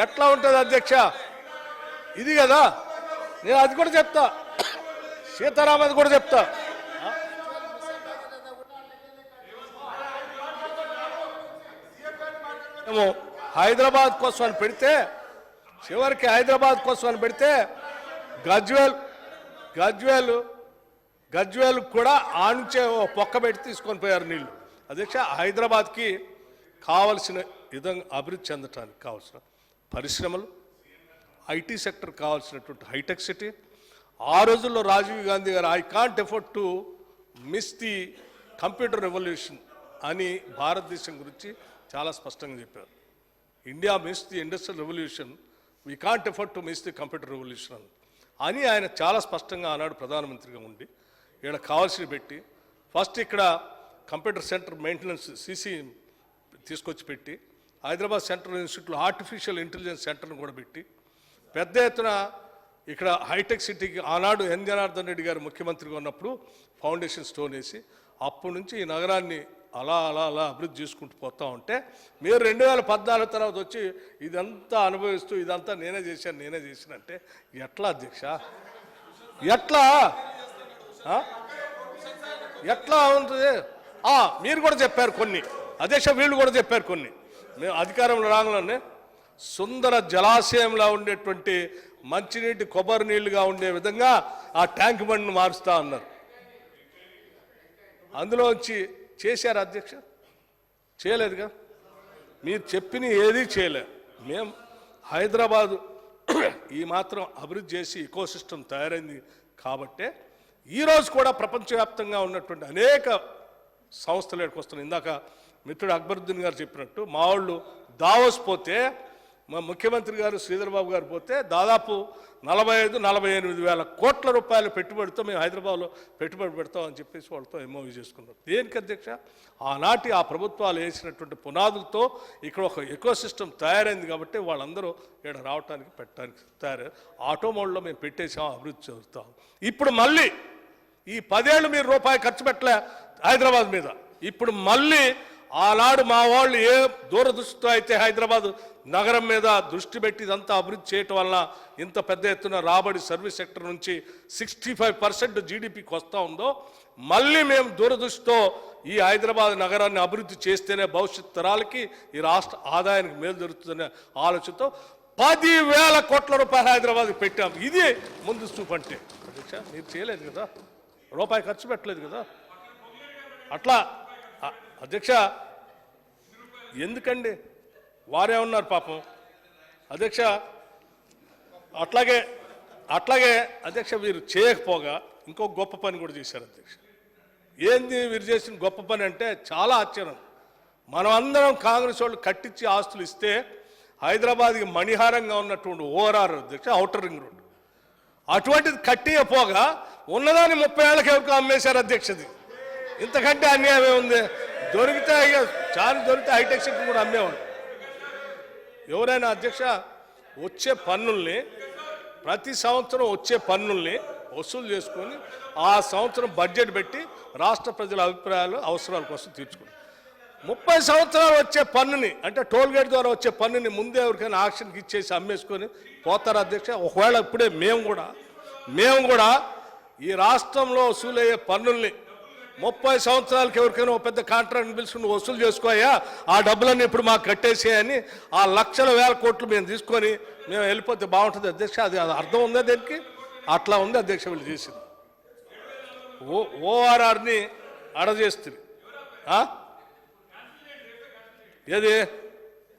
ఎట్లా ఉంటుంది అధ్యక్ష? ఇది కదా, నేను అది కూడా చెప్తా, సీతారాం అది కూడా చెప్తా. హైదరాబాద్ కోసం అని పెడితే, చివరికి హైదరాబాద్ కోసం అని పెడితే గజ్వేల్ కూడా ఆనుంచే పొక్క పెట్టి తీసుకొని పోయారు నీళ్లు. అధ్యక్ష, హైదరాబాద్కి కావలసిన విధంగా అభివృద్ధి చెందటానికి కావాల్సిన పరిశ్రమలు, ఐటీ సెక్టర్ కావాల్సినటువంటి హైటెక్ సిటీ. ఆ రోజుల్లో రాజీవ్ గాంధీ గారు I can't afford to miss the computer revolution అని భారతదేశం గురించి చాలా స్పష్టంగా చెప్పారు. India miss the industrial revolution, we can't afford to miss the computer revolution అని ఆయన చాలా స్పష్టంగా ఆనాడు ప్రధానమంత్రిగా ఉండి ఇక్కడ కావాల్సినవి పెట్టి, ఫస్ట్ ఇక్కడ కంప్యూటర్ సెంటర్ మెయింటెనెన్స్ సిసి తీసుకొచ్చి పెట్టి, హైదరాబాద్ సెంట్రల్ ఇన్స్టిట్యూట్లో ఆర్టిఫిషియల్ ఇంటెలిజెన్స్ సెంటర్ను కూడా పెట్టి, పెద్ద ఎత్తున ఇక్కడ హైటెక్ సిటీకి ఆనాడు ఎన్ జనార్దన్ రెడ్డి గారు ముఖ్యమంత్రిగా ఉన్నప్పుడు ఫౌండేషన్ స్టోన్ వేసి, అప్పటి నుంచి ఈ నగరాన్ని అలా అలా అలా అభివృద్ధి చేసుకుంటూ పోతూ ఉంటే, మీరు 2014 తర్వాత వచ్చి ఇదంతా అనుభవిస్తూ ఇదంతా నేనే చేశాను అంటే ఎట్లా అధ్యక్ష? ఎట్లా ఉంటుంది? మీరు కూడా చెప్పారు కొన్ని అధ్యక్ష, వీళ్ళు కూడా చెప్పారు కొన్ని. మేము అధికారంలో రాగానే సుందర జలాశయంలా ఉండేటువంటి మంచినీటి కొబ్బరి నీళ్లుగా ఉండే విధంగా ఆ ట్యాంక్ బండ్ను మారుస్తా అన్నారు. అందులోంచి చేశారు అధ్యక్ష? చేయలేదుగా. మీరు చెప్పిన ఏది చేయలేదు. మేము హైదరాబాదు ఈ మాత్రం అభివృద్ధి చేసి ఇకో సిస్టమ్ తయారైంది కాబట్టే ఈరోజు కూడా ప్రపంచవ్యాప్తంగా ఉన్నటువంటి అనేక సంస్థలు ఎక్కడికి వస్తున్నాయి. ఇందాక మిత్రుడు అక్బరుద్దీన్ గారు చెప్పినట్టు, మా వాళ్ళు దావోస్ పోతే, మా ముఖ్యమంత్రి గారు శ్రీధర్ బాబు గారు పోతే దాదాపు 45-48 వేల కోట్ల రూపాయల పెట్టుబడితో మేము హైదరాబాద్లో పెట్టుబడి పెడతామని చెప్పేసి వాళ్ళతో ఎంఓయూ చేసుకున్నాం. దేనికి అధ్యక్ష? ఆనాటి ఆ ప్రభుత్వాలు వేసినటువంటి పునాదులతో ఇక్కడ ఒక ఎకో సిస్టమ్ తయారైంది కాబట్టి వాళ్ళందరూ ఇక్కడ రావడానికి పెట్టడానికి తయారై ఆటోమోడ్లో మేము పెట్టేసాం, అభివృద్ధి చెందుతాం. ఇప్పుడు మళ్ళీ ఈ 10 ఏళ్ళు మీరు రూపాయి ఖర్చు పెట్టలే హైదరాబాద్ మీద. ఇప్పుడు మళ్ళీ ఆనాడు మా వాళ్ళు ఏ దూరదృష్టితో అయితే హైదరాబాద్ నగరం మీద దృష్టి పెట్టి ఇదంతా అభివృద్ధి చేయటం వల్ల ఇంత పెద్ద ఎత్తున రాబడి సర్వీస్ సెక్టర్ నుంచి 65% జీడిపికి వస్తూ ఉందో, మళ్ళీ మేము దూరదృష్టితో ఈ హైదరాబాద్ నగరాన్ని అభివృద్ధి చేస్తేనే భవిష్యత్ తరాలకి ఈ రాష్ట్ర ఆదాయానికి మేలు జరుగుతుందనే ఆలోచనతో 10,000 కోట్ల రూపాయలు హైదరాబాద్కి పెట్టాం. ఇది ముందు చూపు అంటే. అధ్యక్ష, మీరు చేయలేదు కదా, రూపాయి ఖర్చు పెట్టలేదు కదా. అట్లా అధ్యక్ష ఎందుకండి? వారే ఉన్నారు పాపం అధ్యక్ష. అట్లాగే అధ్యక్ష, వీరు చేయకపోగా ఇంకో గొప్ప పని కూడా చేశారు అధ్యక్ష. ఏంది వీరు చేసిన గొప్ప పని అంటే చాలా ఆశ్చర్యం. మనం అందరం కాంగ్రెస్ వాళ్ళు కట్టించి ఆస్తులు ఇస్తే హైదరాబాద్కి మణిహారంగా ఉన్నటువంటి ఓఆర్ఆర్ అధ్యక్ష, ఔటర్ రింగ్ రోడ్డు, అటువంటిది కట్టియపోగా ఉన్నదాన్ని 30 ఏళ్ళకి ఎవరికి అమ్మేశారు అధ్యక్షది. ఇంతకంటే అన్యాయం ఏముంది? దొరికితే చాలా దొరికితే హైటెక్ సిటీ కూడా అమ్మేవాడు. ఎవరైనా అధ్యక్ష వచ్చే పన్నుల్ని, ప్రతి సంవత్సరం వచ్చే పన్నుల్ని వసూలు చేసుకొని ఆ సంవత్సరం బడ్జెట్ పెట్టి రాష్ట్ర ప్రజల అభిప్రాయాలు అవసరాల కోసం తీర్చుకుంటారు. 30 సంవత్సరాలు వచ్చే పన్నుని, అంటే టోల్గేట్ ద్వారా వచ్చే పన్నుని ముందే ఎవరికైనా ఆక్షన్కి ఇచ్చేసి అమ్మేసుకొని పోతారు అధ్యక్ష. ఒకవేళ ఇప్పుడే మేము కూడా ఈ రాష్ట్రంలో వసూలయ్యే పన్నుల్ని 30 సంవత్సరాలకి ఎవరికైనా ఒక పెద్ద కాంట్రాక్ట్ పిలుచుకుని వసూలు చేసుకోయా, ఆ డబ్బులన్నీ ఇప్పుడు మాకు కట్టేసేయని ఆ లక్షల వేల కోట్లు మేము తీసుకొని మేము వెళ్ళిపోతే బాగుంటుంది అధ్యక్ష. అది అర్థం ఉందా దేనికి? అట్లా ఉంది అధ్యక్ష వీళ్ళు చేసింది. ఓఆర్ఆర్ని అడజేస్తుంది. ఏది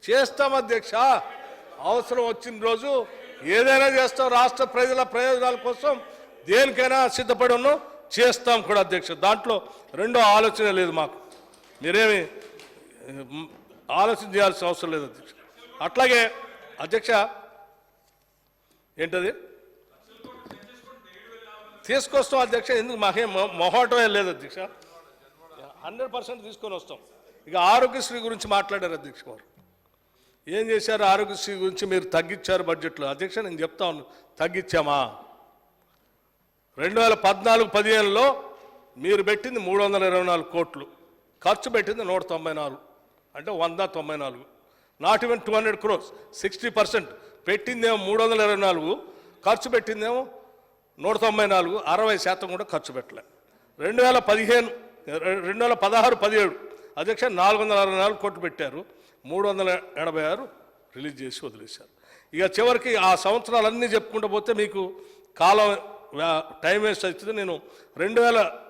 చేస్తాం అధ్యక్ష? అవసరం వచ్చిన రోజు ఏదైనా చేస్తాం. రాష్ట్ర ప్రజల ప్రయోజనాల కోసం దేనికైనా సిద్ధపడి ఉన్నాం, చేస్తాం కూడా అధ్యక్ష. దాంట్లో రెండో ఆలోచన లేదు మాకు. మీరేమి ఆలోచన చేయాల్సిన అవసరం లేదు అధ్యక్ష. అట్లాగే అధ్యక్ష ఏంటది తీసుకొస్తాం అధ్యక్ష. ఎందుకు మాకేం మొహటమే లేదు అధ్యక్ష, 100% తీసుకొని వస్తాం. ఇక ఆరోగ్యశ్రీ గురించి మాట్లాడారు అధ్యక్ష. వారు ఏం చేశారు? ఆరోగ్యశ్రీ గురించి మీరు తగ్గించారు బడ్జెట్లో. అధ్యక్ష నేను చెప్తా ఉన్నాను, తగ్గించామా? 2014-15లో మీరు పెట్టింది 324 కోట్లు, ఖర్చు పెట్టింది 194, అంటే 194. Not even 200 crores, 60%. పెట్టిందేమో 324, ఖర్చు పెట్టిందేమో 194, 60% కూడా ఖర్చు పెట్టలే. 2016-17 అధ్యక్ష 464 కోట్లు పెట్టారు, 386 రిలీజ్ చేసి వదిలేశారు. ఇక చివరికి ఆ సంవత్సరాలన్నీ చెప్పుకుంటూ పోతే మీకు కాలం టైం వేస్ట్ అవుతుంది. నేను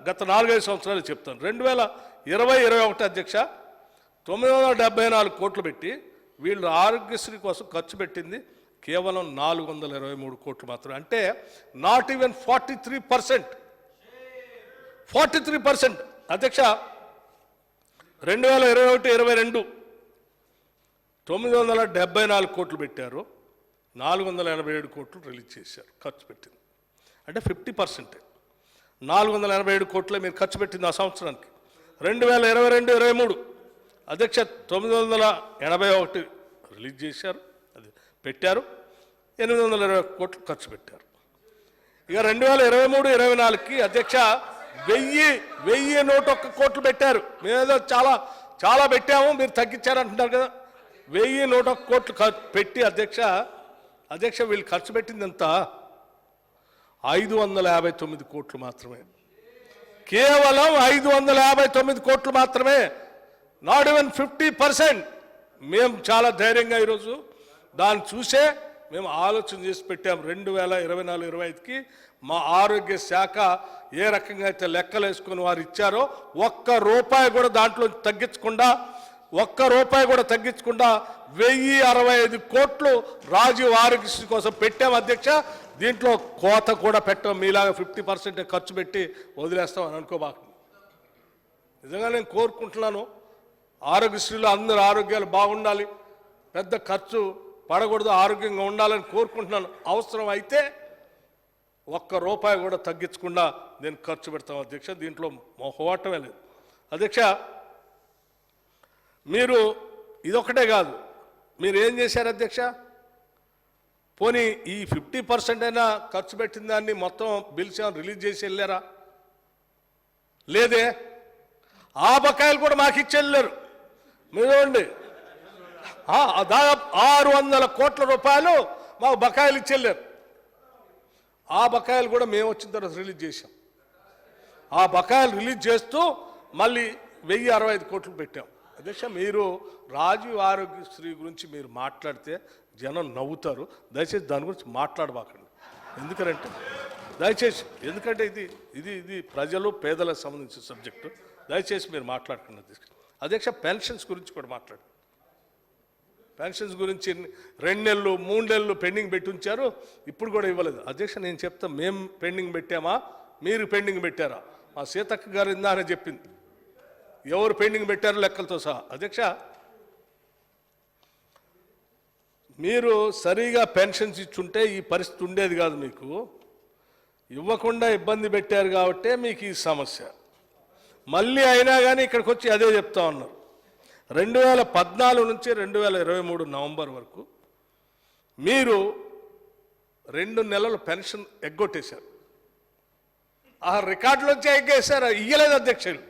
గత 4-5 సంవత్సరాలు చెప్తాను. 2020-21 అధ్యక్ష 974 కోట్లు పెట్టి వీళ్ళు ఆరోగ్యశ్రీ కోసం ఖర్చు పెట్టింది కేవలం 423 కోట్లు మాత్రమే. అంటే నాట్ ఈవెన్ 43%. అధ్యక్ష 2021-22 974 కోట్లు పెట్టారు, 487 కోట్లు రిలీజ్ చేశారు, ఖర్చు పెట్టింది. అంటే 50%. 487 కోట్లే మీరు ఖర్చు పెట్టింది ఆ సంవత్సరానికి. 2022-23 అధ్యక్ష 981 రిలీజ్ చేశారు, అది పెట్టారు, 820 కోట్లు ఖర్చు పెట్టారు. ఇక 2023-24కి అధ్యక్ష 1001 కోట్లు పెట్టారు. మేమేదో చాలా పెట్టాము, మీరు తగ్గించారంటున్నారు కదా. 1001 కోట్లు పెట్టి అధ్యక్ష వీళ్ళు ఖర్చు పెట్టింది ఎంత? 559 కోట్లు మాత్రమే. కేవలం 559 కోట్లు మాత్రమే. Not even 50%. మేము చాలా ధైర్యంగా ఈరోజు దాన్ని చూసే మేము ఆలోచన చేసి పెట్టాము. 2024-25కి మా ఆరోగ్య శాఖ ఏ రకంగా అయితే లెక్కలు వేసుకొని వారు ఇచ్చారో ఒక్క రూపాయి కూడా దాంట్లో తగ్గించకుండా 1065 కోట్లు రాజీవ్ ఆరోగ్యశ్రీ కోసం పెట్టాము అధ్యక్ష. దీంట్లో కోత కూడా పెట్టాం. మీలాగా 50% ఖర్చు పెట్టి వదిలేస్తాం అని అనుకోబాకు. నిజంగా నేను కోరుకుంటున్నాను, ఆరోగ్యశ్రీలో అందరూ ఆరోగ్యాలు బాగుండాలి, పెద్ద ఖర్చు పడకూడదు, ఆరోగ్యంగా ఉండాలని కోరుకుంటున్నాను. అవసరం అయితే 1 రూపాయి కూడా తగ్గించకుండా నేను ఖర్చు పెడతాం అధ్యక్ష. దీంట్లో మొహమాటమే లేదు అధ్యక్ష. మీరు ఇదొకటే కాదు, మీరు ఏం చేశారు అధ్యక్ష? పోనీ ఈ 50% అయినా ఖర్చు పెట్టిన దాన్ని మొత్తం బిల్స్ రిలీజ్ చేసి వెళ్ళారా? లేదే. ఆ బకాయిలు కూడా మాకు ఇచ్చి వెళ్ళారు. మీరు చూడండి, దాదాపు 600 కోట్ల రూపాయలు మాకు బకాయిలు ఇచ్చి వెళ్ళారు. ఆ బకాయిలు కూడా మేము వచ్చిన తర్వాత రిలీజ్ చేశాం. ఆ బకాయిలు రిలీజ్ చేస్తూ మళ్ళీ 1065 కోట్లు పెట్టాం అధ్యక్ష. మీరు రాజీవ్ ఆరోగ్యశ్రీ గురించి మీరు మాట్లాడితే జనం నవ్వుతారు. దయచేసి దాని గురించి మాట్లాడబాకండి. ఎందుకంటే ఇది ప్రజలు పేదలకు సంబంధించిన సబ్జెక్టు. దయచేసి మీరు మాట్లాడకండి అధ్యక్ష. పెన్షన్స్ గురించి కూడా మాట్లాడు. పెన్షన్స్ గురించి 2 నెలలు 3 నెలలు పెండింగ్ పెట్టి ఉంచారు, ఇప్పుడు కూడా ఇవ్వలేదు అధ్యక్ష. నేను చెప్తా, మేము పెండింగ్ పెట్టామా మీరు పెండింగ్ పెట్టారా? మా సీతక్క గారు ఇందానే చెప్పింది ఎవరు పెండింగ్ పెట్టారో లెక్కలతో సహా. అధ్యక్ష, మీరు సరిగా పెన్షన్స్ ఇచ్చుంటే ఈ పరిస్థితి ఉండేది కాదు. మీకు ఇవ్వకుండా ఇబ్బంది పెట్టారు కాబట్టే మీకు ఈ సమస్య. మళ్ళీ అయినా కానీ ఇక్కడికి వచ్చి అదే చెప్తా ఉన్నారు. 2014 నుంచి 2023 నవంబర్ వరకు మీరు 2 నెలలు పెన్షన్ ఎగ్గొట్టేశారు. ఆ రికార్డులోంచి ఎగ్గేశారు, ఇయ్యలేదు అధ్యక్షులు.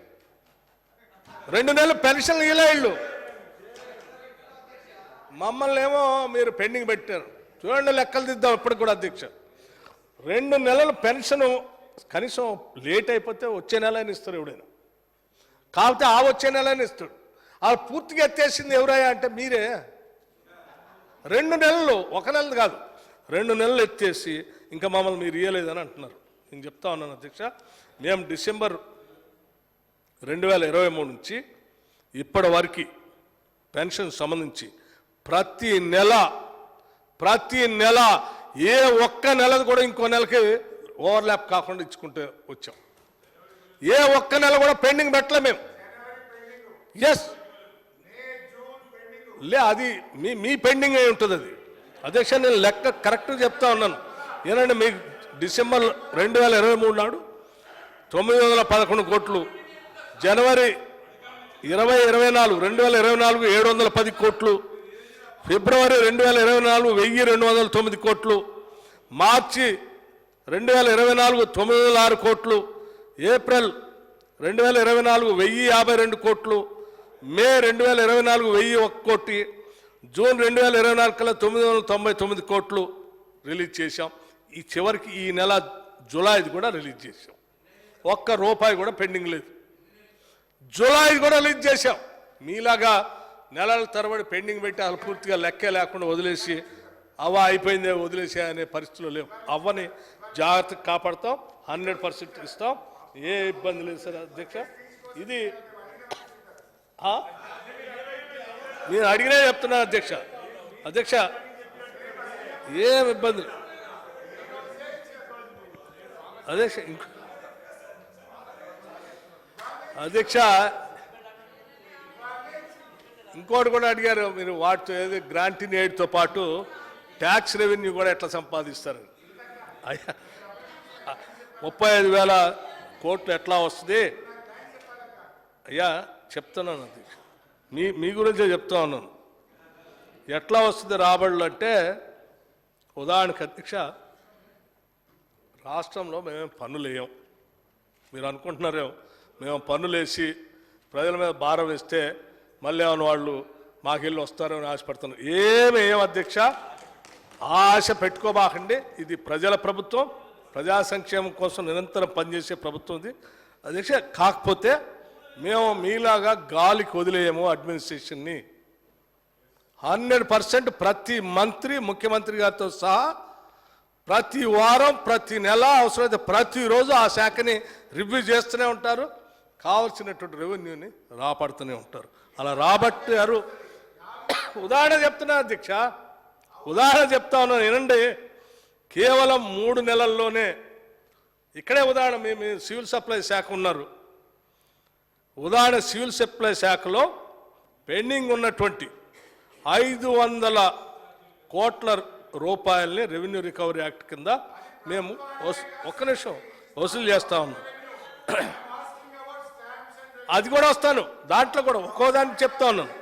2 నెలలు పెన్షన్ ఇయ్యలేదు. మమ్మల్ని ఏమో మీరు పెండింగ్ పెట్టారు. చూడండి, లెక్కలు దిద్దాం ఇప్పటికి కూడా అధ్యక్ష. 2 నెలలు పెన్షన్ కనీసం లేట్ అయిపోతే వచ్చే నెల అయినా ఇస్తారు ఎవడైనా, కాకపోతే ఆ వచ్చే నెల అయినా ఇస్తాడు. ఆ పూర్తిగా ఎత్తేసింది ఎవరయ్యా అంటే మీరే. 2 నెలలు, 1 నెల కాదు, 2 నెలలు ఎత్తేసి ఇంకా మమ్మల్ని మీరు ఇయ్యలేదని అంటున్నారు. నేను చెప్తా ఉన్నాను అధ్యక్ష, మేము డిసెంబర్ 2023 నుంచి ఇప్పటి వరకు పెన్షన్ సంబంధించి ప్రతి నెల ఏ ఒక్క నెలది కూడా ఇంకో నెలకి ఓవర్లాప్ కాకుండా ఇచ్చుకుంటూ వచ్చాం. ఏ ఒక్క నెల కూడా పెండింగ్ పెట్టలే మేము. ఎస్ అది మీ పెండింగ్ అయి ఉంటుంది అది అధ్యక్ష. నేను లెక్క కరెక్ట్గా చెప్తా ఉన్నాను. ఏనంటే మీకు డిసెంబర్ 2023 నాడు 911 కోట్లు, జనవరి 2024 710 కోట్లు, ఫిబ్రవరి 2024 1209 కోట్లు, మార్చి 2024 906 కోట్లు, ఏప్రిల్ 2024 1052 కోట్లు, మే 2024 1001 కోటి, జూన్ 2024 కల్లా 999 కోట్లు రిలీజ్ చేశాం. ఈ చివరికి ఈ నెల జూలైది కూడా రిలీజ్ చేశాం. ఒక్క రూపాయి కూడా పెండింగ్ లేదు. జూలై కూడా రిలీజ్ చేశాం. మీలాగా నెలల తరబడి పెండింగ్ పెట్టి అసలు పూర్తిగా లెక్కే లేకుండా వదిలేసి అయిపోయిందే వదిలేసే అనే పరిస్థితులు లేవు. అవ్వని జాగ్రత్తగా కాపాడుతాం. 100% ఇస్తాం. ఏ ఇబ్బంది లేదు సార్ అధ్యక్ష. ఇది నేను అడిగినే చెప్తున్నా అధ్యక్ష. అధ్యక్ష ఏం ఇబ్బంది అధ్యక్ష. అధ్యక్ష ఇంకోటి కూడా అడిగారు మీరు, వాటితో ఏదో గ్రాంటీన్ ఎయిడ్తో పాటు ట్యాక్స్ రెవెన్యూ కూడా ఎట్లా సంపాదిస్తారు. అయ్యా 35,000 కోట్లు ఎట్లా వస్తుంది అయ్యా చెప్తున్నాను అధ్యక్ష. మీ గురించే చెప్తా ఉన్నాను. ఎట్లా వస్తుంది రాబడులు అంటే, ఉదాహరణకు అధ్యక్ష, రాష్ట్రంలో మేమేం పన్నులు వేయం. మీరు అనుకుంటున్నారేమో మేము పన్నులు వేసి ప్రజల మీద భారం వేస్తే మళ్ళీ ఏమైనా వాళ్ళు మాకెళ్ళి వస్తారని ఆశపడుతున్నారు. ఏం అధ్యక్ష, ఆశ పెట్టుకోబాకండి. ఇది ప్రజల ప్రభుత్వం, ప్రజా సంక్షేమం కోసం నిరంతరం పనిచేసే ప్రభుత్వం ఇది అధ్యక్ష. కాకపోతే మేము మీలాగా గాలికి వదిలేయము అడ్మినిస్ట్రేషన్ని. 100% ప్రతి మంత్రి, ముఖ్యమంత్రి గారితో సహా ప్రతి వారం, ప్రతి నెల, అవసరమైతే ప్రతిరోజు ఆ శాఖని రివ్యూ చేస్తూనే ఉంటారు. కావాల్సినటువంటి రెవెన్యూని రాబడుతూనే ఉంటారు. అలా రాబట్టారు. ఉదాహరణ చెప్తున్నా అధ్యక్ష, ఉదాహరణ చెప్తా ఉన్నాను వినండి. కేవలం 3 నెలల్లోనే ఇక్కడే ఉదాహరణ, మేము సివిల్ సప్లై శాఖ ఉన్నారు. ఉదాహరణ సివిల్ సప్లై శాఖలో పెండింగ్ ఉన్నటువంటి 500 కోట్ల రూపాయలని రెవెన్యూ రికవరీ యాక్ట్ కింద మేము ఒక్క నిమిషం వసూలు చేస్తా ఉన్నాం. అది కూడా వస్తాను, దాంట్లో కూడా ఒక్కో దానికి చెప్తా ఉన్నాను.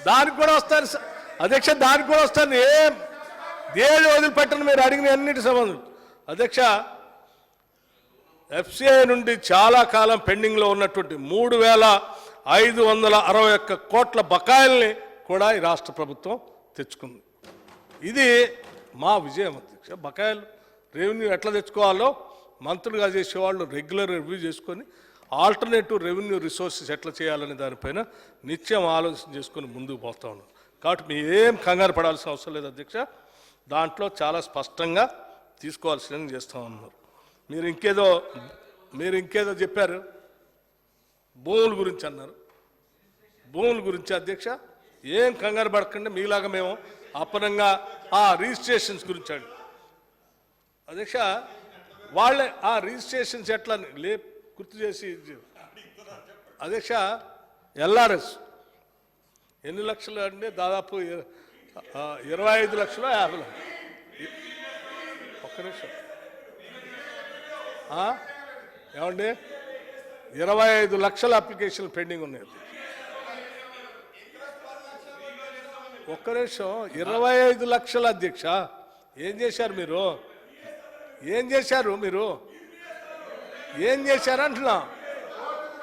దానికి కూడా వస్తాను అధ్యక్ష, దానికి కూడా వస్తాను. దేని వదిలిపెట్టను మీరు అడిగిన అన్నిటి సంబంధం అధ్యక్ష. ఎఫ్సిఐ నుండి చాలా కాలం పెండింగ్లో ఉన్నటువంటి 3,561 కోట్ల బకాయిల్ని కూడా ఈ రాష్ట్ర ప్రభుత్వం తెచ్చుకుంది. ఇది మా విజయం అధ్యక్ష. బకాయిలు రెవెన్యూ ఎట్లా తెచ్చుకోవాలో మంత్రులుగా చేసేవాళ్ళు రెగ్యులర్ రివ్యూ చేసుకొని ఆల్టర్నేటివ్ రెవెన్యూ రిసోర్సెస్ ఎట్లా చేయాలనే దానిపైన నిత్యం ఆలోచన చేసుకొని ముందుకు పోతా ఉన్నాం. కాబట్టి మీ ఏం కంగారు పడాల్సిన అవసరం లేదు అధ్యక్ష. దాంట్లో చాలా స్పష్టంగా తీసుకోవాల్సినవి చేస్తూ ఉన్నారు. మీరు ఇంకేదో చెప్పారు, భూముల గురించి అన్నారు. భూముల గురించి అధ్యక్ష ఏం కంగారు పడకండి. మీలాగా మేము అప్పనంగా రిజిస్ట్రేషన్స్ గురించి అండి అధ్యక్ష. వాళ్ళే రిజిస్ట్రేషన్స్ ఎట్లా గుర్తు చేసి అధ్యక్ష. ఎల్ఆర్ఎస్ ఎన్ని లక్షలు అండి? దాదాపు 25,50,000. ఒక్క నిమిషం ఏమండి, 25 లక్షల అప్లికేషన్లు పెండింగ్ ఉన్నాయి. ఒక్క నిమిషం, 25 లక్షల అధ్యక్ష. ఏం చేశారు మీరు? ఏం చేశారు మీరు? ఏం చేశారంటున్నా.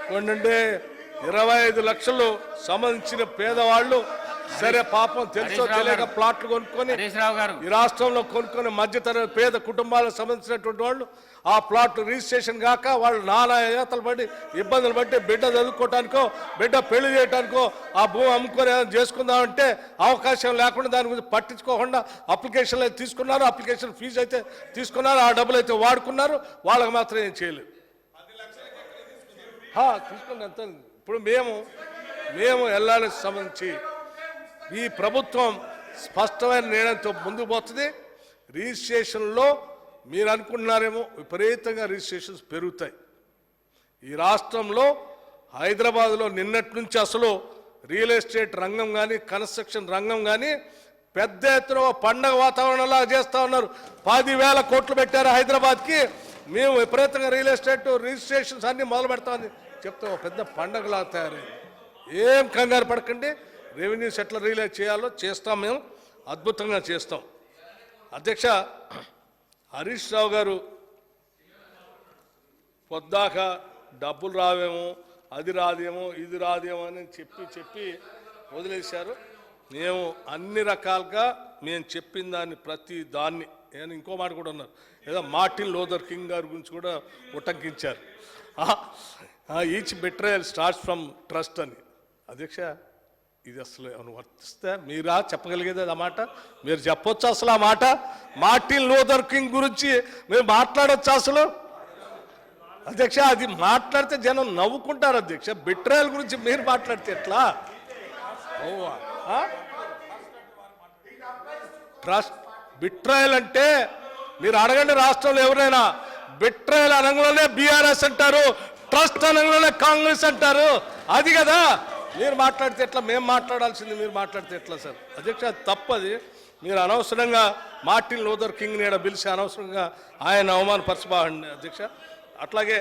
కొండంటే 25 లక్షలు సంబంధించిన పేదవాళ్ళు సరే పాపం తెలుసో తెలియక ప్లాట్లు కొనుక్కొని ఈ రాష్ట్రంలో కొనుక్కొని మధ్యతరగతి పేద కుటుంబాలకు సంబంధించినటువంటి వాళ్ళు ఆ ప్లాట్లు రిజిస్ట్రేషన్ కాక వాళ్ళు నానా యాతలు పడి ఇబ్బందులు పట్టి బిడ్డ చదువుకోవటానికో బిడ్డ పెళ్లి చేయడానికో ఆ భూమి అమ్ముకొని చేసుకుందామంటే అవకాశం లేకుండా దాని గురించి పట్టించుకోకుండా అప్లికేషన్లు అయితే తీసుకున్నారు. అప్లికేషన్ ఫీజు అయితే తీసుకున్నారు. ఆ డబ్బులు అయితే వాడుకున్నారు. వాళ్ళకి మాత్రం ఏం చేయలేదు. తీసుకుని అంత. ఇప్పుడు మేము ఎల్ఆర్ఎస్ సంబంధించి ఈ ప్రభుత్వం స్పష్టమైన నిర్ణయంతో ముందుకు పోతుంది. రిజిస్ట్రేషన్లో మీరు అనుకుంటున్నారేమో విపరీతంగా రిజిస్ట్రేషన్స్ పెరుగుతాయి. ఈ రాష్ట్రంలో హైదరాబాద్లో నిన్నటి నుంచి అసలు రియల్ ఎస్టేట్ రంగం కానీ కన్స్ట్రక్షన్ రంగం కానీ పెద్ద ఎత్తున పండగ వాతావరణంలా చేస్తూ ఉన్నారు. 10,000 కోట్లు పెట్టారు హైదరాబాద్కి. మేము విపరీతంగా రియల్ ఎస్టేట్ రిజిస్ట్రేషన్స్ అన్నీ మొదలు పెడతామని చెప్తాం. పెద్ద పండగలా తయారైంది. ఏం కంగారు పడకండి. రెవెన్యూస్ ఎట్లా రియలైజ్ చేయాలో చేస్తాం. మేము అద్భుతంగా చేస్తాం. అధ్యక్ష, హరీష్ రావు గారు పొద్దాక డబ్బులు రావేమో, అది రాదేమో, ఇది రాదేమో అని చెప్పి వదిలేశారు. మేము అన్ని రకాలుగా మేము చెప్పిన దాన్ని ప్రతి దాన్ని నేను ఇంకో మాట కూడా ఉన్నారు ఏదో మార్టిన్ లూథర్ కింగ్ గారి గురించి కూడా ఉటంకించారు. Each betrayal starts from trust అని. అధ్యక్ష ఇది అసలు ఏమైనా వర్తిస్తే మీరా చెప్పగలిగేది ఆ మాట? మీరు చెప్పొచ్చు అసలు ఆ మాట? మార్టిన్ లూథర్ కింగ్ గురించి మీరు మాట్లాడచ్చు అసలు? అధ్యక్ష అది మాట్లాడితే జనం నవ్వుకుంటారు అధ్యక్ష. బిట్రేయల్ గురించి మీరు మాట్లాడితే ఎట్లా? ట్రస్ట్ బిట్రేయల్ అంటే మీరు అడగండి రాష్ట్రంలో ఎవరైనా. బిట్రేయల్ అనగానే బీఆర్ఎస్ అంటారు, ట్రస్ట్ అనగానే కాంగ్రెస్ అంటారు. అది కదా మీరు మాట్లాడితే ఎట్లా? మేము మాట్లాడాల్సింది మీరు మాట్లాడితే ఎట్లా సార్? అధ్యక్ష అది తప్పది. మీరు అనవసరంగా మార్టిన్ లూథర్ కింగ్ నీడ పిలిచి అనవసరంగా ఆయన అవమానపరచబాకండి అధ్యక్ష. అట్లాగే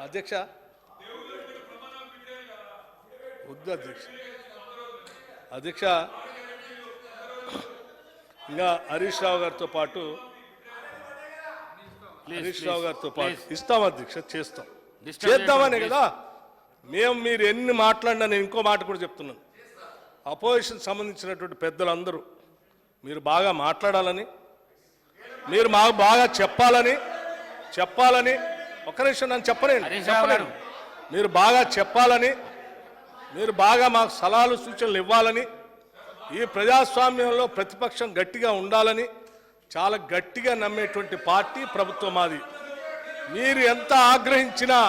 అధ్యక్ష వద్దు అధ్యక్ష. అధ్యక్ష ఇంకా హరీష్ రావు గారితో పాటు ఇస్తాం అధ్యక్ష, చేద్దామనే కదా మేము. మీరు ఎన్ని మాట్లాడినా నేను ఇంకో మాట కూడా చెప్తున్నాను. అపోజిషన్ సంబంధించినటువంటి పెద్దలందరూ మీరు బాగా మాట్లాడాలని, మీరు మాకు బాగా చెప్పాలని ఒక్క నిమిషం నన్ను చెప్పలేను. మీరు బాగా చెప్పాలని, మీరు బాగా మాకు సలహాలు సూచనలు ఇవ్వాలని, ఈ ప్రజాస్వామ్యంలో ప్రతిపక్షం గట్టిగా ఉండాలని చాలా గట్టిగా నమ్మేటువంటి పార్టీ ప్రభుత్వం మాది. మీరు ఎంత ఆగ్రహించినా,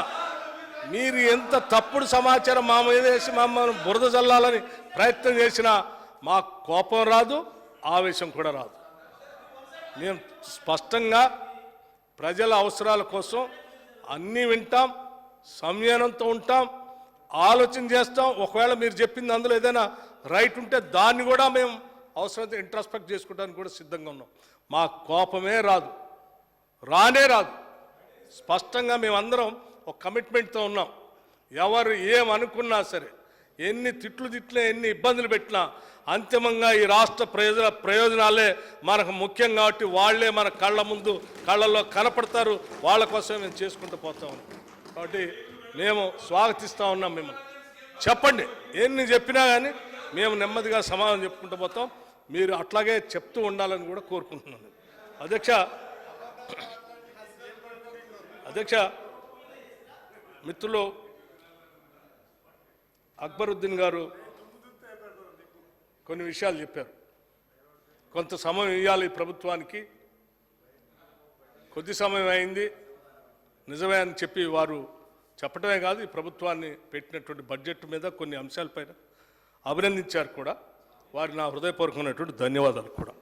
మీరు ఎంత తప్పుడు సమాచారం మా మీద వేసి మమ్మల్ని బురద జల్లాలని ప్రయత్నం చేసినా మాకు కోపం రాదు, ఆవేశం కూడా రాదు. మేము స్పష్టంగా ప్రజల అవసరాల కోసం అన్నీ వింటాం, సంయమనంతో ఉంటాం, ఆలోచన చేస్తాం. ఒకవేళ మీరు చెప్పింది అందులో ఏదైనా రైట్ ఉంటే దాన్ని కూడా మేము అవసరమైతే ఇంట్రాస్పెక్ట్ చేసుకోవడానికి కూడా సిద్ధంగా ఉన్నాం. మా కోపమే రాదు, రానే రాదు. స్పష్టంగా మేమందరం ఒక కమిట్మెంట్తో ఉన్నాం. ఎవరు ఏమనుకున్నా సరే, ఎన్ని తిట్లు ఎన్ని ఇబ్బందులు పెట్టినా అంతిమంగా ఈ రాష్ట్ర ప్రయోజనాలే మనకు ముఖ్యం కాబట్టి వాళ్ళే మన కళ్ళల్లో కనపడతారు. వాళ్ళ కోసమే మేము చేసుకుంటూ పోతా ఉన్నాం. కాబట్టి మేము స్వాగతిస్తూ ఉన్నాం. మిమ్మల్ని చెప్పండి, ఎన్ని చెప్పినా కానీ మేము నెమ్మదిగా సమాధానం చెప్పుకుంటూ పోతాం. మీరు అట్లాగే చెప్తూ ఉండాలని కూడా కోరుకుంటున్నాను. అధ్యక్ష మిత్రులు అక్బరుద్దీన్ గారు కొన్ని విషయాలు చెప్పారు. కొంత సమయం ఇవ్వాలి ప్రభుత్వానికి, కొద్ది సమయం అయింది నిజమే అని చెప్పి వారు చెప్పడమే కాదు, ఈ ప్రభుత్వాన్ని పెట్టినటువంటి బడ్జెట్ మీద కొన్ని అంశాలపైన అభినందించారు కూడా. వారి నా హృదయపూర్వకమైనటువంటి ధన్యవాదాలు కూడా.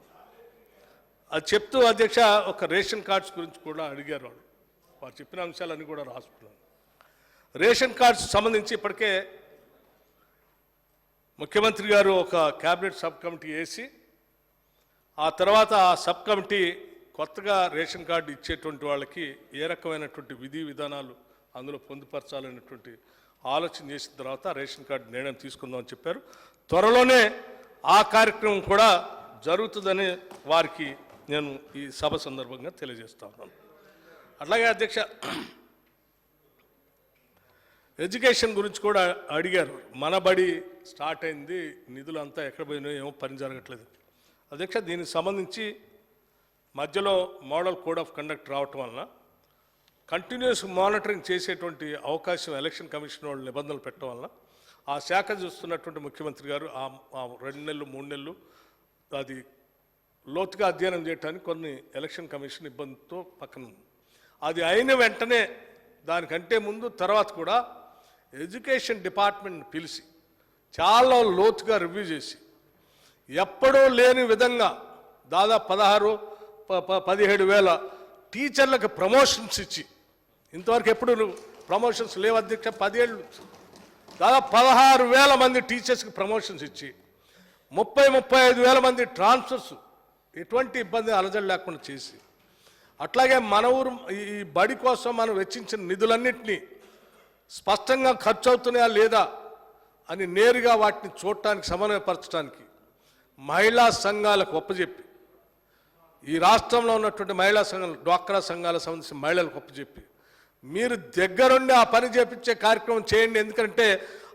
అది చెప్తూ అధ్యక్ష ఒక రేషన్ కార్డ్స్ గురించి కూడా అడిగారు. వారు చెప్పిన అంశాలన్నీ కూడా రాసుకున్నాను. రేషన్ కార్డ్స్ సంబంధించి ఇప్పటికే ముఖ్యమంత్రి గారు ఒక క్యాబినెట్ సబ్ కమిటీ వేసి, ఆ తర్వాత ఆ సబ్ కమిటీ కొత్తగా రేషన్ కార్డు ఇచ్చేటువంటి వాళ్ళకి ఏ రకమైనటువంటి విధి విధానాలు అందులో పొందుపరచాలనేటువంటి ఆలోచన చేసిన తర్వాత రేషన్ కార్డు నిర్ణయం తీసుకుందామని చెప్పారు. త్వరలోనే ఆ కార్యక్రమం కూడా జరుగుతుందని వారికి నేను ఈ సభ సందర్భంగా తెలియజేస్తా ఉన్నాను. అట్లాగే అధ్యక్ష ఎడ్యుకేషన్ గురించి కూడా అడిగారు. మన బడి స్టార్ట్ అయింది, నిధులంతా ఎక్కడ పోయినాయో ఏమో పని జరగట్లేదు. అధ్యక్ష దీనికి సంబంధించి మధ్యలో మోడల్ కోడ్ ఆఫ్ కండక్ట్ రావటం వలన కంటిన్యూస్ మానిటరింగ్ చేసేటువంటి అవకాశం ఎలక్షన్ కమిషన్ వాళ్ళు నిబంధనలు పెట్టడం వలన ఆ శాఖ చూస్తున్నటువంటి ముఖ్యమంత్రి గారు ఆ 2 నెలలు 3 నెలలు అది లోతుగా అధ్యయనం చేయడానికి కొన్ని ఎలక్షన్ కమిషన్ ఇబ్బందితో పక్కన ఉంది. అది అయిన వెంటనే దానికంటే ముందు తర్వాత కూడా ఎడ్యుకేషన్ డిపార్ట్మెంట్ పిలిచి చాలా లోతుగా రివ్యూ చేసి ఎప్పుడూ లేని విధంగా దాదాపు 16-17 టీచర్లకు ప్రమోషన్స్ ఇచ్చి, ఇంతవరకు ఎప్పుడు ప్రమోషన్స్ లేవు అధ్యక్ష, 10 ఏళ్ళు దాదాపు 16,000 మంది టీచర్స్కి ప్రమోషన్స్ ఇచ్చి 30-35 మంది ట్రాన్స్ఫర్స్, ఎటువంటి ఇబ్బంది అలజడి లేకుండా చేసి, అట్లాగే మన ఊరు ఈ బడి కోసం మనం వెచ్చించిన నిధులన్నింటినీ స్పష్టంగా ఖర్చు అవుతున్నాయా లేదా అని నేరుగా వాటిని చూడటానికి సమన్వయపరచడానికి మహిళా సంఘాలకు ఒప్పజెప్పి, ఈ రాష్ట్రంలో ఉన్నటువంటి మహిళా సంఘాలు డ్వాక్రా సంఘాలకు సంబంధించిన మహిళలకు ఒప్పజెప్పి మీరు దగ్గరుండి ఆ పని చేపించే కార్యక్రమం చేయండి. ఎందుకంటే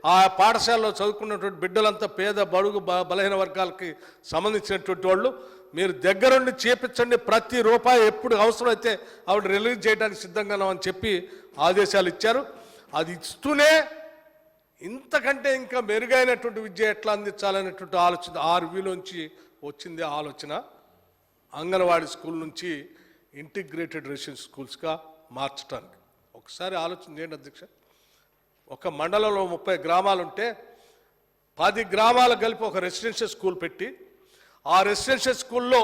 ఆ పాఠశాలలో చదువుకున్నటువంటి బిడ్డలంతా పేద బడుగు బలహీన వర్గాలకి సంబంధించినటువంటి వాళ్ళు. మీరు దగ్గరుండి చేపించండి, ప్రతి రూపాయి ఎప్పుడు అవసరమైతే ఆవిడ రిలీజ్ చేయడానికి సిద్ధంగా ఉన్నామని చెప్పి ఆదేశాలు ఇచ్చారు. అది ఇస్తూనే ఇంతకంటే ఇంకా మెరుగైనటువంటి విద్య ఎట్లా అందించాలనేటువంటి ఆలోచన ఆ రివ్యూలోంచి వచ్చింది ఆలోచన. అంగన్వాడీ స్కూల్ నుంచి ఇంటిగ్రేటెడ్ రెసిడెన్షియల్ స్కూల్స్గా మార్చడానికి. ఒకసారి ఆలోచన చేయండి అధ్యక్ష. ఒక మండలంలో 30 గ్రామాలు ఉంటే 10 గ్రామాలు కలిపి ఒక రెసిడెన్షియల్ స్కూల్ పెట్టి, ఆ రెసిడెన్షియల్ స్కూల్లో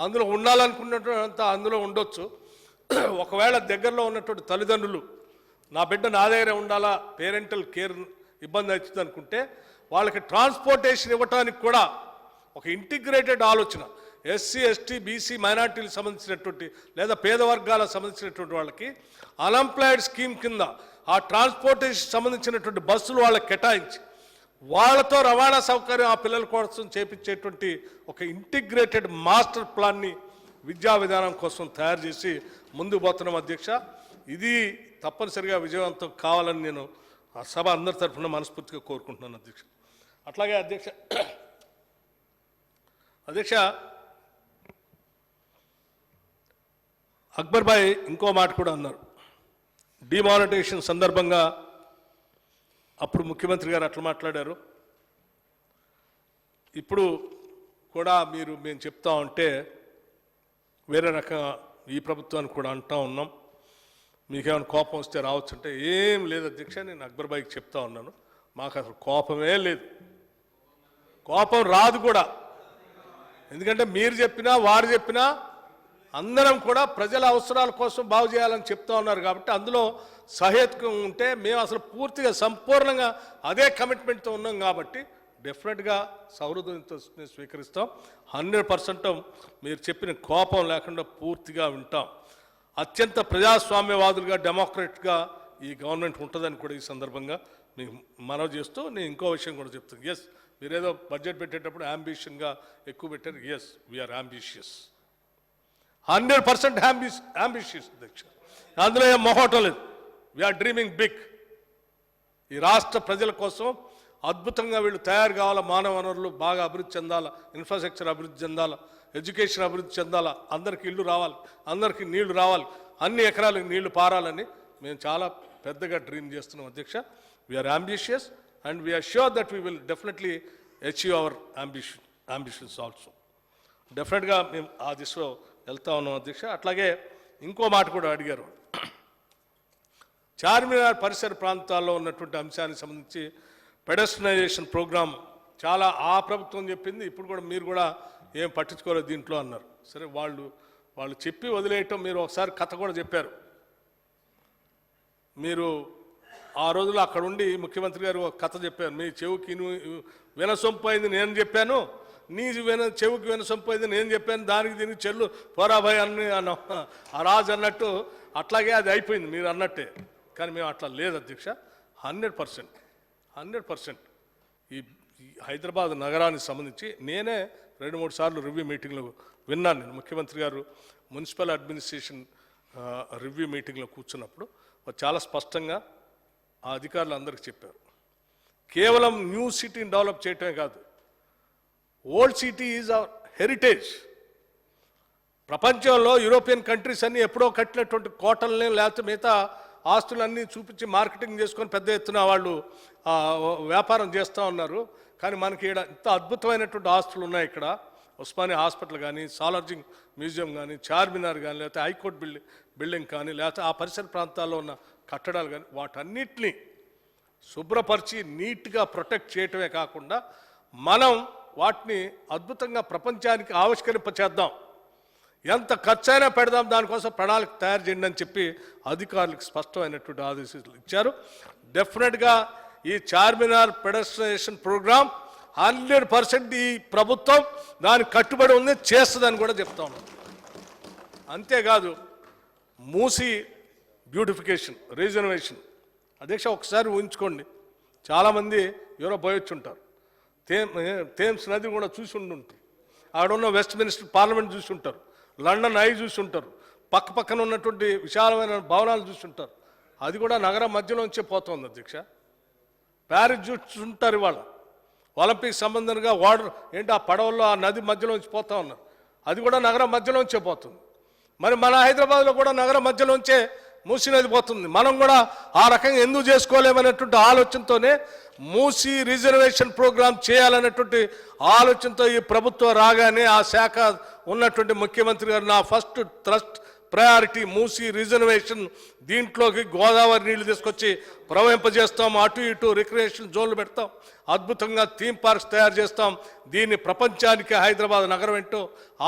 అందులో ఉండాలనుకున్నటువంటి అందులో ఉండొచ్చు. ఒకవేళ దగ్గరలో ఉన్నటువంటి తల్లిదండ్రులు నా బిడ్డ నా దగ్గరే ఉండాలా, పేరెంటల్ కేర్ ఇబ్బంది అవుతుంది అనుకుంటే వాళ్ళకి ట్రాన్స్పోర్టేషన్ ఇవ్వటానికి కూడా ఒక ఇంటిగ్రేటెడ్ ఆలోచన, ఎస్సీ ఎస్టీ బీసీ మైనార్టీలకు సంబంధించినటువంటి లేదా పేద వర్గాలకు సంబంధించినటువంటి వాళ్ళకి అన్ఎంప్లాయిడ్ స్కీమ్ కింద ఆ ట్రాన్స్పోర్టేషన్ సంబంధించినటువంటి బస్సులు వాళ్ళకి కేటాయించి వాళ్ళతో రవాణా సౌకర్యం ఆ పిల్లల కోసం చేపించేటువంటి ఒక ఇంటిగ్రేటెడ్ మాస్టర్ ప్లాన్ని విద్యా విధానం కోసం తయారు చేసి ముందుకు పోతున్నాం అధ్యక్ష. ఇది తప్పనిసరిగా విజయవంతం కావాలని నేను ఆ సభ అందరి తరఫున మనస్ఫూర్తిగా కోరుకుంటున్నాను అధ్యక్ష. అట్లాగే అధ్యక్ష అక్బర్ భాయ్ ఇంకో మాట కూడా అన్నారు. డిమానిటైజేషన్ సందర్భంగా అప్పుడు ముఖ్యమంత్రి గారు అట్లా మాట్లాడారు. ఇప్పుడు కూడా మేము చెప్తా ఉంటే వేరే రకంగా ఈ ప్రభుత్వానికి కూడా అంటా ఉన్నాం. మీకేమైనా కోపం వస్తే రావచ్చు అంటే ఏం లేదు అధ్యక్ష, నేను అక్బర్ భాయ్కి చెప్తా ఉన్నాను, మాకు అసలు కోపమే లేదు, కోపం రాదు కూడా. ఎందుకంటే మీరు చెప్పినా వారు చెప్పినా అందరం కూడా ప్రజల అవసరాల కోసం బాగు చేయాలని చెప్తా ఉన్నారు కాబట్టి అందులో సహేతుకం ఉంటే మేము అసలు పూర్తిగా సంపూర్ణంగా అదే కమిట్మెంట్తో ఉన్నాం కాబట్టి డెఫినెట్గా సౌహృదంతో స్వీకరిస్తాం. 100% మీరు చెప్పిన కోపం లేకుండా పూర్తిగా వింటాం. అత్యంత ప్రజాస్వామ్యవాదులుగా డెమోక్రట్గా ఈ గవర్నమెంట్ ఉంటుందని కూడా ఈ సందర్భంగా మీకు మనవి చేస్తూ నేను ఇంకో విషయం కూడా చెప్తాను. ఎస్, మీరేదో బడ్జెట్ పెట్టేటప్పుడు అంబిషన్గా ఎక్కువ పెట్టారు. ఎస్, వీఆర్ అంబిషియస్, 100% అంబిషియస్ అధ్యక్ష. అందులో ఏం మొహటం లేదు. We are dreaming big. ఈ రాష్ట్ర ప్రజల కోసం అద్భుతంగా వీళ్ళు తయారు కావాలా, మానవ వనరులు బాగా అభివృద్ధి చెందాలా, ఇన్ఫ్రాస్ట్రక్చర్ అభివృద్ధి చెందాలా, ఎడ్యుకేషన్ అభివృద్ధి చెందాలా, అందరికీ ఇల్లు రావాలి, అందరికీ నీళ్లు రావాలి, అన్ని ఎకరాలకు నీళ్లు పారాలని మేము చాలా పెద్దగా డ్రీమ్ చేస్తున్నాం అధ్యక్ష. We are ambitious and we are sure that we will definitely achieve our ambitions also. డెఫినెట్గా మేము ఆ దిశలో వెళ్తా ఉన్నాం అధ్యక్ష. అట్లాగే ఇంకో మాట కూడా అడిగారు. చార్మినార్ పరిసర ప్రాంతాల్లో ఉన్నటువంటి అంశానికి సంబంధించి పెడస్ట్రనైజేషన్ ప్రోగ్రామ్ చాలా ఆ ప్రభుత్వం చెప్పింది, ఇప్పుడు కూడా మీరు కూడా ఏం పట్టించుకోలేదు దీంట్లో అన్నారు. సరే, వాళ్ళు చెప్పి వదిలేయటం. మీరు ఒకసారి కథ కూడా చెప్పారు. మీరు ఆ రోజుల్లో అక్కడ ఉండి ముఖ్యమంత్రి గారు ఒక కథ చెప్పారు. మీ చెవుకి వినసొంపు అయింది నేను చెప్పాను, నీ చెవుకి వినసొంపు అయింది నేను చెప్పాను, దానికి దీనికి చెల్లు పోరాభాయ్ అని ఆ రాజు అన్నట్టు అట్లాగే అది అయిపోయింది మీరు అన్నట్టే. కానీ మేము అట్లా లేదు అధ్యక్ష. 100% ఈ హైదరాబాద్ నగరానికి సంబంధించి నేనే 2-3 సార్లు రివ్యూ మీటింగ్లో విన్నాను. నేను ముఖ్యమంత్రి గారు మున్సిపల్ అడ్మినిస్ట్రేషన్ రివ్యూ మీటింగ్లో కూర్చున్నప్పుడు చాలా స్పష్టంగా ఆ అధికారులు అందరికీ చెప్పారు, కేవలం న్యూ సిటీని డెవలప్ చేయటమే కాదు, old city is our heritage. ప్రపంచంలో యూరోపియన్ కంట్రీస్ అన్నీ ఎప్పుడో కట్టినటువంటి కోటల్ని లేకపోతే మిగతా ఆస్తులన్నీ చూపించి మార్కెటింగ్ చేసుకొని పెద్ద ఎత్తున వాళ్ళు వ్యాపారం చేస్తూ ఉన్నారు. కానీ మనకి ఇక్కడ ఇంత అద్భుతమైనటువంటి ఆస్తులు ఉన్నాయి. ఇక్కడ ఉస్మానియా హాస్పిటల్ కానీ, సాలార్జింగ్ మ్యూజియం కానీ, చార్మినార్ కానీ, లేకపోతే హైకోర్టు బిల్డింగ్ కానీ, లేకపోతే ఆ పరిసర ప్రాంతాల్లో ఉన్న కట్టడాలు కానీ, వాటన్నిటినీ శుభ్రపరిచి నీట్గా ప్రొటెక్ట్ చేయటమే కాకుండా మనం వాటిని అద్భుతంగా ప్రపంచానికి ఆవిష్కరింపచేద్దాం, ఎంత ఖర్చైనా పెడదాం, దానికోసం ప్రణాళిక తయారు చేయండి అని చెప్పి అధికారులకు స్పష్టమైనటువంటి ఆదేశాలు ఇచ్చారు. డెఫినెట్గా ఈ చార్మినార్ పెడస్ట్రనైజేషన్ ప్రోగ్రామ్ 100% ఈ ప్రభుత్వం దానికి కట్టుబడి ఉంది, చేస్తుందని కూడా చెప్తా ఉన్నాం. అంతేకాదు మూసి బ్యూటిఫికేషన్, రీజనరేషన్ అధ్యక్ష, ఒకసారి ఊహించుకోండి. చాలామంది ఎవరో పోయొచ్చుంటారు, థేమ్స్ నది కూడా చూసి ఉండుంటారు, అక్కడ ఉన్న వెస్ట్ మినిస్టర్ పార్లమెంట్ చూసి ఉంటారు, లండన్ ఐ చూసి ఉంటారు, పక్కన ఉన్నటువంటి విశాలమైన భవనాలు చూసి ఉంటారు. అది కూడా నగరం మధ్యలోంచే పోతుంది అధ్యక్ష. ప్యారిస్ చూస్తుంటారు ఇవాళ. ఒలింపిక్ సంబంధంగా వాటర్ ఏంటి ఆ పడవల్లో ఆ నది మధ్యలోంచి పోతా ఉన్నారు. అది కూడా నగరం మధ్యలోంచే పోతుంది. మరి మన హైదరాబాద్లో కూడా నగరం మధ్యలోంచే మూసీ నది పోతుంది. మనం కూడా ఆ రకంగా ఎందుకు చేసుకోలేమనేటువంటి ఆలోచనతోనే మూసీ రిజర్వేషన్ ప్రోగ్రాం చేయాలనేటువంటి ఆలోచనతో ఈ ప్రభుత్వం రాగానే ఆ శాఖ ఉన్నటువంటి ముఖ్యమంత్రి గారు నా first thrust priority Musi reservation, దీంట్లోకి గోదావరి నీళ్లు తీసుకొచ్చి ప్రవహింపజేస్తాం, అటు ఇటు రిక్రియేషన్ జోన్లు పెడతాం, అద్భుతంగా థీమ్ పార్క్స్ తయారు చేస్తాం, దీన్ని ప్రపంచానికి హైదరాబాద్ నగరం ఏంటో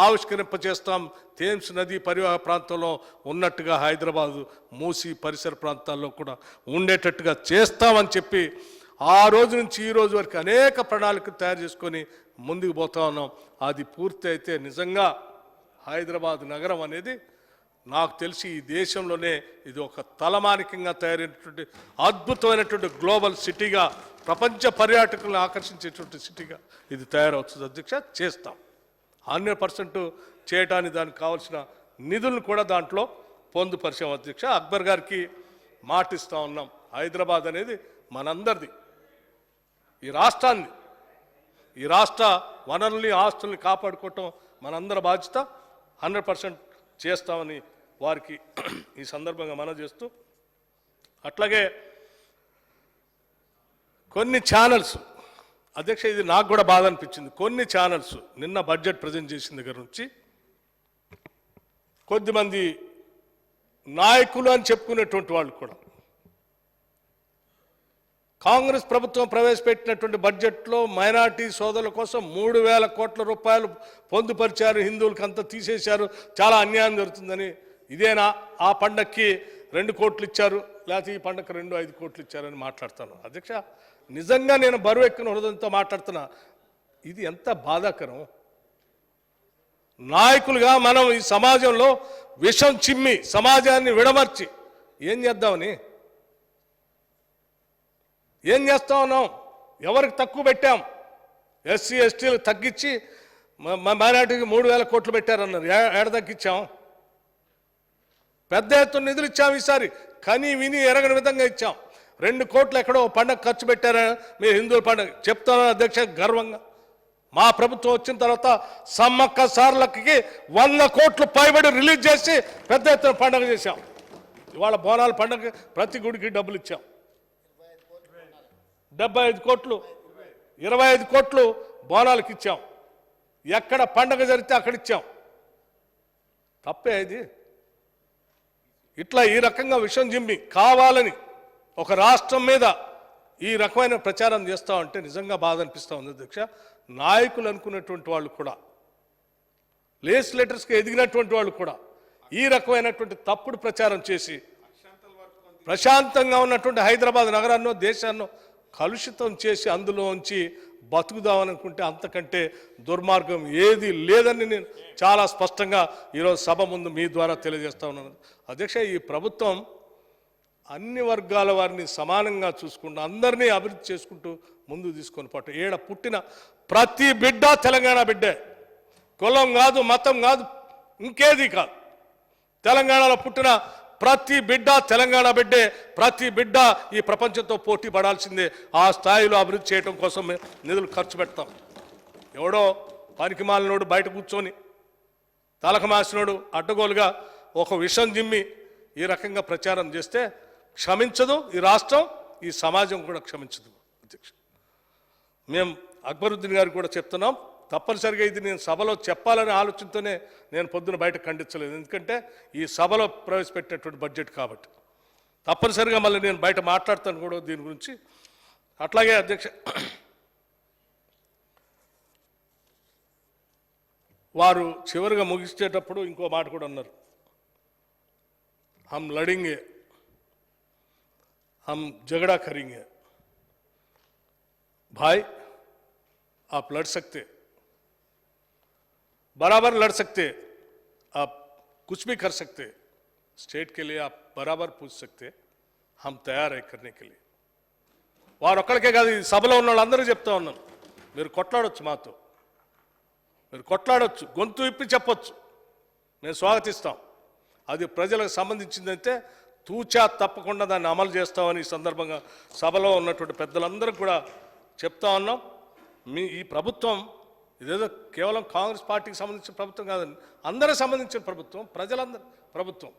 ఆవిష్కరింపజేస్తాం. థేమ్స్ నది పరివాహక ప్రాంతంలో ఉన్నట్టుగా హైదరాబాదు మూసీ పరిసర ప్రాంతాల్లో కూడా ఉండేటట్టుగా చేస్తామని చెప్పి ఆ రోజు నుంచి ఈ రోజు వరకు అనేక ప్రణాళికలు తయారు చేసుకొని ముందుకు పోతా ఉన్నాం. అది పూర్తి అయితే నిజంగా హైదరాబాద్ నగరం అనేది నాకు తెలిసి ఈ దేశంలోనే ఇది ఒక తలమానికంగా తయారైనటువంటి అద్భుతమైనటువంటి గ్లోబల్ సిటీగా, ప్రపంచ పర్యాటకులను ఆకర్షించేటువంటి సిటీగా ఇది తయారవుతుంది. అధ్యక్ష, చేస్తాం 100% చేయడానికి దానికి కావాల్సిన నిధులను కూడా దాంట్లో పొందుపరిచాం. అధ్యక్ష, అక్బర్ గారికి మాటిస్తూ ఉన్నాం, హైదరాబాద్ అనేది మనందరిది, ఈ రాష్ట్రాన్ని, ఈ రాష్ట్ర వనరుల్ని ఆస్తుల్ని కాపాడుకోవటం మనందరి బాధ్యత. 100% చేస్తామని వారికి ఈ సందర్భంగా మనవి చేస్తూ, అట్లాగే కొన్ని ఛానల్స్ అధ్యక్ష, ఇది నాకు కూడా బాధ అనిపించింది, కొన్ని ఛానల్స్ నిన్న బడ్జెట్ ప్రజెంట్ చేసిన దగ్గర నుంచి కొద్దిమంది నాయకులు అని చెప్పుకునేటువంటి వాళ్ళు కూడా కాంగ్రెస్ ప్రభుత్వం ప్రవేశపెట్టినటువంటి బడ్జెట్లో మైనార్టీ సోదరుల కోసం 3,000 కోట్ల రూపాయలు పొందుపరిచారు, హిందువులకు అంతా తీసేశారు, చాలా అన్యాయం జరుగుతుందని. ఇదేనా ఆ పండక్కి 2 కోట్లు ఇచ్చారు, లేకపోతే ఈ పండగకి 5 కోట్లు ఇచ్చారని మాట్లాడతాను. అధ్యక్ష, నిజంగా నేను బరువు ఎక్కిన హృదయంతో మాట్లాడుతున్నా. ఇది ఎంత బాధాకరం. నాయకులుగా మనం ఈ సమాజంలో విషం చిమ్మి సమాజాన్ని విడమర్చి ఏం చేద్దామని, ఏం చేస్తా ఉన్నాం? ఎవరికి తక్కువ పెట్టాం? ఎస్సీ ఎస్టీలకు తగ్గించి మైనార్టీకి 3,000 కోట్లు పెట్టారన్నారు. ఏడ తగ్గించాం? పెద్ద ఎత్తున నిధులు ఇచ్చాం. ఈసారి కని విని ఎరగని విధంగా ఇచ్చాం. 2 కోట్లు ఎక్కడో పండగ ఖర్చు పెట్టారా మీరు హిందువుల పండుగ? చెప్తాను అధ్యక్ష గర్వంగా, మా ప్రభుత్వం వచ్చిన తర్వాత సమ్మక్క సార్లకి 100 కోట్లు పైబడి రిలీజ్ చేసి పెద్ద ఎత్తున పండుగ చేశాం. ఇవాళ బోనాల పండుగ ప్రతి గుడికి డబ్బులు ఇచ్చాం. 75 కోట్లు, 25 కోట్లు బోనాలకు ఇచ్చాం. ఎక్కడ పండగ జరిగితే అక్కడ ఇచ్చాం. తప్పే ఇది. ఇట్లా ఈ రకంగా విషం జిమ్మి కావాలని ఒక రాష్ట్రం మీద ఈ రకమైన ప్రచారం చేస్తూ ఉంటే నిజంగా బాధ అనిపిస్తూ ఉంది అధ్యక్ష. నాయకులు అనుకున్నటువంటి వాళ్ళు కూడా, లెజిస్లేటర్స్కి ఎదిగినటువంటి వాళ్ళు కూడా ఈ రకమైనటువంటి తప్పుడు ప్రచారం చేసి ప్రశాంతంగా ఉన్నటువంటి హైదరాబాద్ నగరాన్నో దేశాన్నో కలుషితం చేసి అందులో ఉంచి బతుకుదామనుకుంటే అంతకంటే దుర్మార్గం ఏది లేదని నేను చాలా స్పష్టంగా ఈరోజు సభ ముందు మీ ద్వారా తెలియజేస్తా ఉన్నాను. అధ్యక్ష, ఈ ప్రభుత్వం అన్ని వర్గాల వారిని సమానంగా చూసుకుంటూ అందరినీ అభివృద్ధి చేసుకుంటూ ముందుకు తీసుకొని పోవటం. ఏడ పుట్టిన ప్రతి బిడ్డ తెలంగాణ బిడ్డే. కులం కాదు, మతం కాదు, ఇంకేది కాదు. తెలంగాణలో పుట్టిన ప్రతి బిడ్డ తెలంగాణ బిడ్డే. ప్రతి బిడ్డ ఈ ప్రపంచంతో పోటీ పడాల్సిందే. ఆ స్థాయిలో అభివృద్ధి చేయడం కోసం నిధులు ఖర్చు పెడతాం. ఎవడో పనికిమాలినోడు బయట కూర్చొని తలకమాసినోడు అడ్డగోలుగా ఒక విషం జిమ్మి ఈ రకంగా ప్రచారం చేస్తే క్షమించదు ఈ రాష్ట్రం, ఈ సమాజం కూడా క్షమించదు. అధ్యక్ష, మేము అక్బరుద్దీన్ గారికి కూడా చెప్తున్నాం, తప్పనిసరిగా ఇది నేను సభలో చెప్పాలనే ఆలోచనతోనే నేను పొద్దున బయట ఖండించలేదు. ఎందుకంటే ఈ సభలో ప్రవేశపెట్టినటువంటి బడ్జెట్ కాబట్టి తప్పనిసరిగా మళ్ళీ నేను బయట మాట్లాడతాను కూడా దీని గురించి. అట్లాగే అధ్యక్ష, వారు చివరిగా ముగిసేటప్పుడు ఇంకో మాట కూడా అన్నారు, हम लड़ेंगे, हम झगड़ा करेंगे. भाई, आप लड़ सकते, बराबर लड़ सकते, आप कुछ भी कर सकते, स्टेट के लिए आप बराबर पूछ सकते, हम तैयार है करने के लिए. వారు ఒక్కడికే కాదు, ఈ సభలో ఉన్న వాళ్ళందరూ చెప్తా ఉన్నాను, మీరు కొట్లాడొచ్చు, మాతో మీరు కొట్లాడొచ్చు, గొంతు ఇప్పి చెప్పొచ్చు, మేము స్వాగతిస్తాం. అది ప్రజలకు సంబంధించిందంటే తూచా తప్పకుండా దాన్ని అమలు చేస్తామని ఈ సందర్భంగా సభలో ఉన్నటువంటి పెద్దలందరికీ కూడా చెప్తా ఉన్నాం. ఈ ప్రభుత్వం ఇదేదో కేవలం కాంగ్రెస్ పార్టీకి సంబంధించిన ప్రభుత్వం కాదండి, అందరికి సంబంధించిన ప్రభుత్వం, ప్రజలందరి ప్రభుత్వం.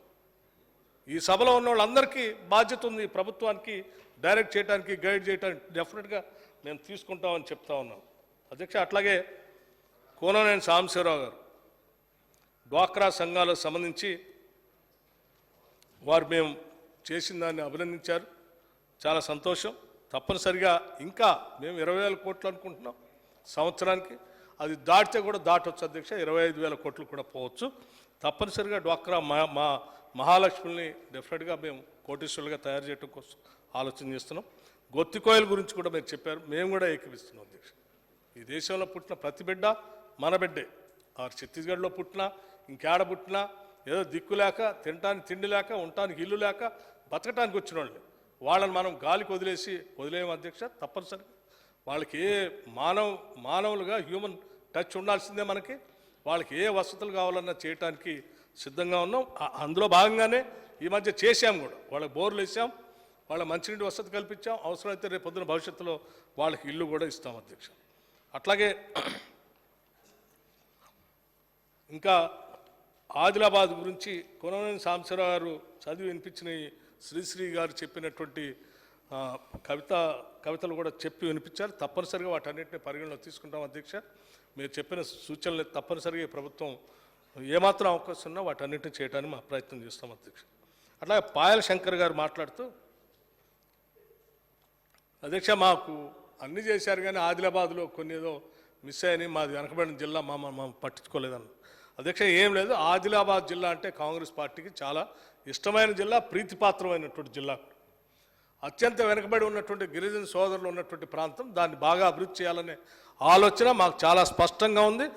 ఈ సభలో ఉన్న వాళ్ళందరికీ బాధ్యత ఉంది ఈ ప్రభుత్వానికి డైరెక్ట్ చేయడానికి, గైడ్ చేయడానికి డెఫినెట్గా మేము తీసుకుంటామని చెప్తా ఉన్నాం. అధ్యక్ష, అట్లాగే కోననేని సాంబశివరావు గారు డ్వాక్రా సంఘాలకు సంబంధించి వారు మేము చేసిన దాన్ని అభినందించారు. చాలా సంతోషం. తప్పనిసరిగా ఇంకా మేము 20,000 కోట్లు అనుకుంటున్నాం సంవత్సరానికి. అది దాటితే కూడా దాటవచ్చు అధ్యక్ష, 25,000 కోట్లు కూడా పోవచ్చు. తప్పనిసరిగా డ్వాక్రా మా మహాలక్ష్మిని డెఫినెట్గా మేము కోటీశ్వరులుగా తయారు చేయడం కోసం ఆలోచన చేస్తున్నాం. గొత్తికోయల గురించి కూడా మీరు చెప్పారు, మేము కూడా ఏకీపిస్తున్నాం అధ్యక్ష. ఈ దేశంలో పుట్టిన ప్రతి బిడ్డ మన బిడ్డే. ఆరు ఛత్తీస్గఢ్లో పుట్టినా, ఇంకేడ పుట్టినా, ఏదో దిక్కు లేక, తినటానికి తిండి లేక, ఉండటానికి ఇల్లు లేక, బతకటానికి వచ్చిన వాళ్ళు, వాళ్ళని మనం గాలికి వదిలేయం అధ్యక్ష. తప్పనిసరిగా వాళ్ళకి ఏ మానవులుగా హ్యూమన్ టచ్ ఉండాల్సిందే మనకి. వాళ్ళకి ఏ వసతులు కావాలన్నా చేయటానికి సిద్ధంగా ఉన్నాం. అందులో భాగంగానే ఈ మధ్య చేశాం కూడా. వాళ్ళకి బోర్లు వేసాం, వాళ్ళ మంచినీటి వసతి కల్పించాం. అవసరమైతే రేపు పొద్దున భవిష్యత్తులో వాళ్ళకి ఇల్లు కూడా ఇస్తాం అధ్యక్ష. అట్లాగే ఇంకా ఆదిలాబాద్ గురించి కోననేని సాంబశివరావు గారు చదివి వినిపించిన శ్రీశ్రీ గారు చెప్పినటువంటి కవితలు కూడా చెప్పి వినిపించారు. తప్పనిసరిగా వాటన్నిటిని పరిగణలో తీసుకుంటాం అధ్యక్ష. మీరు చెప్పిన సూచనలు తప్పనిసరిగా ఈ ప్రభుత్వం ఏమాత్రం అవకాశం ఉన్నా వాటన్నిటిని చేయడానికి మా ప్రయత్నం చేస్తాం అధ్యక్ష. అట్లాగే పాయల శంకర్ గారు మాట్లాడుతూ, అధ్యక్ష మాకు అన్నీ చేశారు కానీ ఆదిలాబాద్లో కొన్ని ఏదో మిస్ అయ్యని, మాది వెనకబడిన జిల్లా, మా పట్టించుకోలేదన్న. అధ్యక్ష, ఏం లేదు, ఆదిలాబాద్ జిల్లా అంటే కాంగ్రెస్ పార్టీకి చాలా ఇష్టమైన జిల్లా, ప్రీతిపాత్రమైనటువంటి జిల్లా. అత్యంత వెనుకబడి ఉన్నటువంటి గిరిజన సోదరులు ఉన్నటువంటి ప్రాంతం. దాన్ని బాగా అభివృద్ధి చేయాలనే ఆలోచన మాకు చాలా స్పష్టంగా ఉంది.